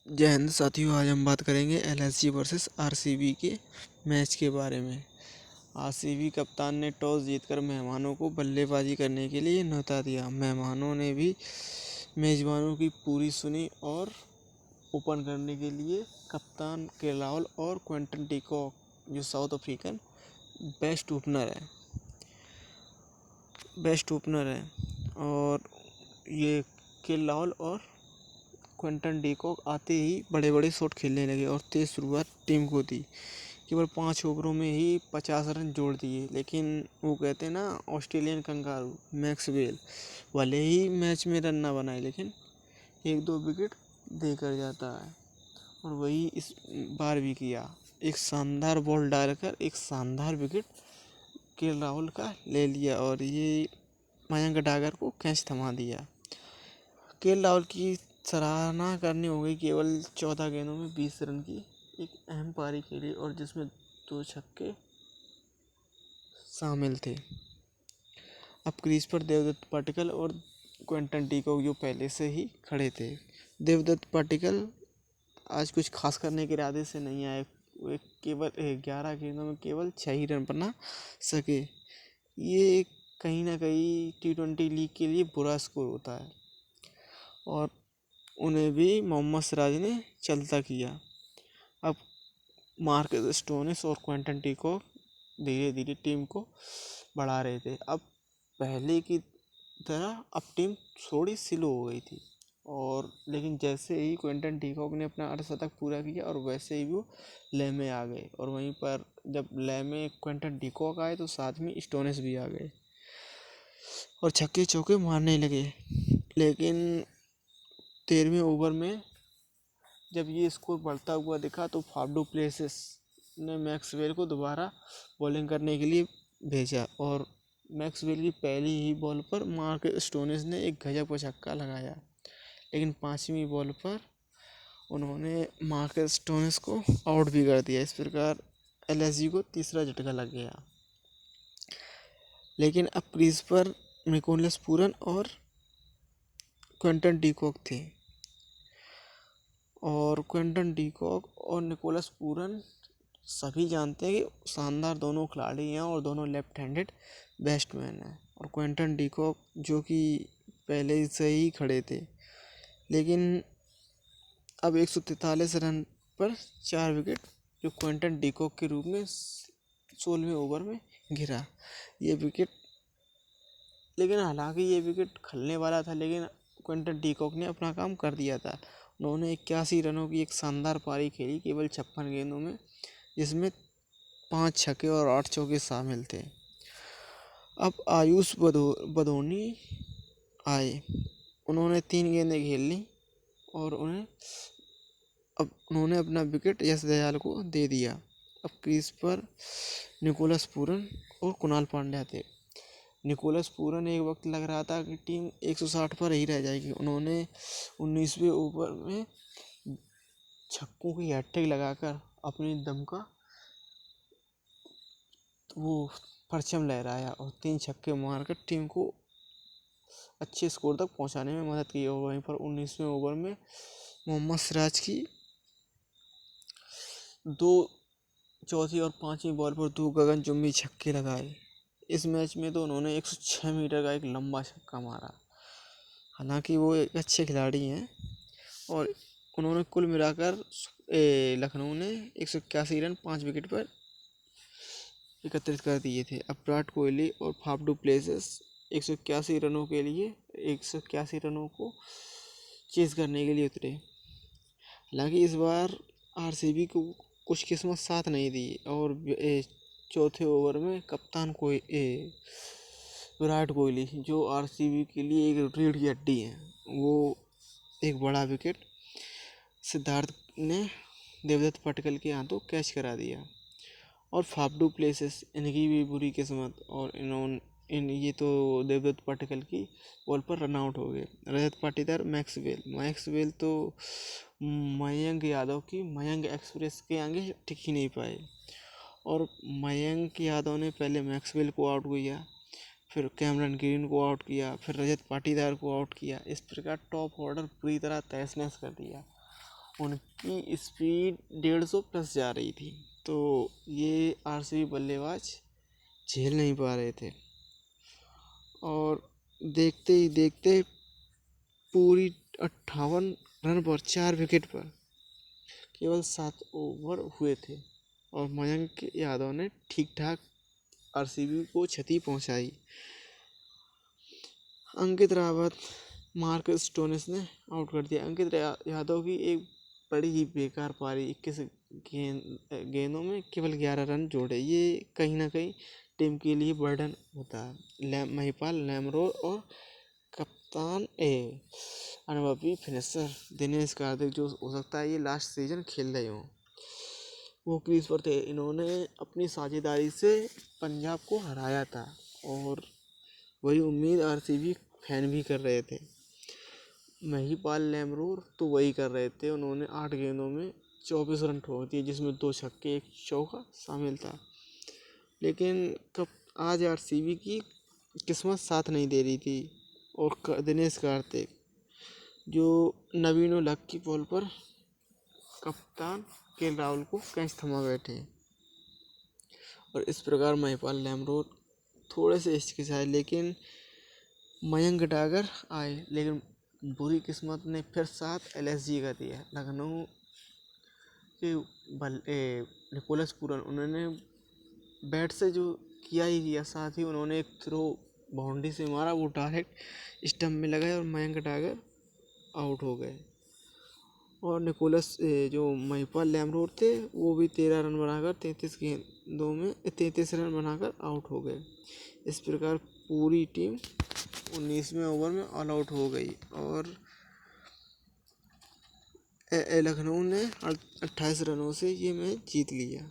जय हिंद साथियों। आज हम बात करेंगे एलएसजी वर्सेस आरसीबी के मैच के बारे में। आरसीबी कप्तान ने टॉस जीतकर मेहमानों को बल्लेबाजी करने के लिए न्योता दिया। मेहमानों ने भी मेजबानों की पूरी सुनी और ओपन करने के लिए कप्तान के राहुल और क्विंटन डीकॉक, जो साउथ अफ्रीकन बेस्ट ओपनर है और ये के राहुल और क्विंटन डीकॉक आते ही बड़े बड़े शॉट खेलने लगे और तेज शुरुआत टीम को दी। केवल 5 ओवरों में ही 50 रन जोड़ दिए। लेकिन वो कहते हैं ना, ऑस्ट्रेलियन कंगारू मैक्सवेल भले ही मैच में रन ना बनाए लेकिन 1-2 विकेट देकर जाता है, और वही इस बार भी किया। एक शानदार बॉल डालकर एक शानदार विकेट के राहुल का ले लिया और ये मयंक डागर को कैच थमा दिया। के राहुल की सराहना करनी होगी केवल 14 गेंदों में 20 रन की एक अहम पारी के लिए, और जिसमें 2 छक्के शामिल थे। अब क्रीज पर देवदत्त पाटिकल और क्विंटन डीकॉक जो पहले से ही खड़े थे। देवदत्त पाटिकल आज कुछ खास करने के इरादे से नहीं आए। वे केवल 11 गेंदों में केवल 6 ही रन बना सके। ये कहीं ना कहीं T20 लीग के लिए बुरा स्कोर होता है और उन्हें भी मोहम्मद सिराज ने चलता किया। अब मार्कस स्टोनिस और क्विंटन डीकॉक धीरे धीरे टीम को बढ़ा रहे थे। अब पहले की तरह अब टीम थोड़ी स्लो हो गई थी, और लेकिन जैसे ही क्विंटन डीकॉक ने अपना अर्धशतक पूरा किया और वैसे ही वो लय में आ गए, और वहीं पर जब लय में क्विंटन डीकॉक आए तो साथ में स्टोनिस भी आ गए और छक्के चौके मारने लगे। लेकिन 13वें ओवर में जब ये स्कोर बढ़ता हुआ दिखा तो फाफ डू प्लेसिस ने मैक्सवेल को दोबारा बॉलिंग करने के लिए भेजा, और मैक्सवेल की पहली ही बॉल पर मार्कस स्टोनिस ने एक गजब का छक्का लगाया। लेकिन 5वीं बॉल पर उन्होंने मार्कस स्टोनिस को आउट भी कर दिया। इस प्रकार एलएसजी को तीसरा झटका लग गया। लेकिन अब क्रीज पर निकोलस पूरन और क्विंटन डीकॉक थे, और क्विंटन डीकॉक और निकोलस पूरन सभी जानते हैं कि शानदार दोनों खिलाड़ी हैं और दोनों लेफ्ट हैंडेड बैट्समैन हैं। और क्विंटन डीकॉक जो कि पहले से ही खड़े थे, लेकिन अब 143 रन पर 4 विकेट जो क्विंटन डीकॉक के रूप में 16वें ओवर में गिरा। ये विकेट लेकिन हालांकि ये विकेट खलने वाला था, लेकिन क्विंटन डीकॉक ने अपना काम कर दिया था। उन्होंने 81 रनों की एक शानदार पारी खेली केवल 56 गेंदों में, जिसमें 5 छक्के और 8 चौके शामिल थे। अब आयुष बदोनी आए। उन्होंने 3 गेंदें खेल ली और उन्होंने अपना विकेट यश दयाल को दे दिया। अब क्रीज पर निकोलस पूरन और कुणाल पांड्या थे। निकोलस पूरन एक वक्त लग रहा था कि टीम 160 पर ही रह जाएगी। उन्होंने 19वें ओवर में छक्कों की हैट्रिक लगाकर अपनी दम का वो परचम लहराया और 3 छक्के मारकर टीम को अच्छे स्कोर तक पहुंचाने में मदद की। और वहीं पर 19वें ओवर में मोहम्मद सिराज की 2 चौथी और 5वीं बॉल पर 2 गगनचुंबी छक्के लगाए। इस मैच में तो उन्होंने 106 मीटर का एक लंबा छक्का मारा। हालांकि वो एक अच्छे खिलाड़ी हैं, और उन्होंने कुल मिलाकर लखनऊ ने 181 रन 5 विकेट पर एकत्रित कर दिए थे। अब विराट कोहली और फाफ डू प्लेसिस 181 रनों के लिए 181 रनों को चेज करने के लिए उतरे। हालांकि इस बार आरसीबी को कुछ किस्मत साथ नहीं दी, और चौथे ओवर में कप्तान विराट कोहली, जो आरसीबी के लिए एक रीढ़ की हड्डी है, वो एक बड़ा विकेट सिद्धार्थ ने देवदत्त पाटिकल के हाथों कैच करा दिया। और फाफ डू प्लेसिस, इनकी भी बुरी किस्मत, और ये तो देवदत्त पाटिकल की बॉल पर रन आउट हो गए। रजत पाटीदार मैक्सवेल तो मयंक यादव की मयंक एक्सप्रेस के आगे टिक ही नहीं पाए, और मयंक यादव ने पहले मैक्सवेल को आउट किया, फिर कैमरन ग्रीन को आउट किया, फिर रजत पाटीदार को आउट किया। इस प्रकार टॉप ऑर्डर पूरी तरह तहस नहस कर दिया, उनकी स्पीड 150 प्लस जा रही थी, तो ये आरसीबी बल्लेबाज झेल नहीं पा रहे थे। और देखते ही देखते पूरी 58 रन पर 4 विकेट पर केवल 7 ओवर हुए थे और मयंक यादव ने ठीक ठाक आरसीबी को क्षति पहुंचाई। अंकित रावत, मार्कस स्टोनिस ने आउट कर दिया। अंकित यादव की एक बड़ी ही बेकार पारी, 21 गेंदों में केवल 11 रन जोड़े। ये कहीं ना कहीं टीम के लिए बर्डन होता है। महिपाल लैमरोर और कप्तान अनुभवी फिनिशर दिनेश कार्तिक, जो हो सकता है ये लास्ट सीजन खेल रहे हों, वो क्रीज पर थे। इन्होंने अपनी साझेदारी से पंजाब को हराया था और वही उम्मीद आरसीबी फैन भी कर रहे थे। महिपाल लैमरोर तो वही कर रहे थे। उन्होंने 8 गेंदों में 24 रन ठोक दिए, जिसमें 2 छक्के 1 चौका शामिल था। लेकिन कब आज आरसीबी की किस्मत साथ नहीं दे रही थी और दिनेश कार्तिक, जो नवीन उलक की बॉल पर कप्तान के राहुल को कैच थमा बैठे और इस प्रकार महिपाल लैमरोर थोड़े से हिचकिचाए, लेकिन मयंक डागर आए। लेकिन बुरी किस्मत ने फिर साथ एलएसजी का दिया। लखनऊ के निकोलस पूरन, उन्होंने बैट से जो किया ही किया, साथ ही उन्होंने एक थ्रो बाउंड्री से मारा, वो डायरेक्ट स्टंप में लगा और मयंक डागर आउट हो गए। और निकोलस जो महिपाल लैमरोर थे, वो भी 13 रन बनाकर 33 गेंदों में 33 रन बनाकर आउट हो गए। इस प्रकार पूरी टीम 19वें ओवर में ऑल आउट हो गई और लखनऊ ने 28 रनों से ये मैच जीत लिया।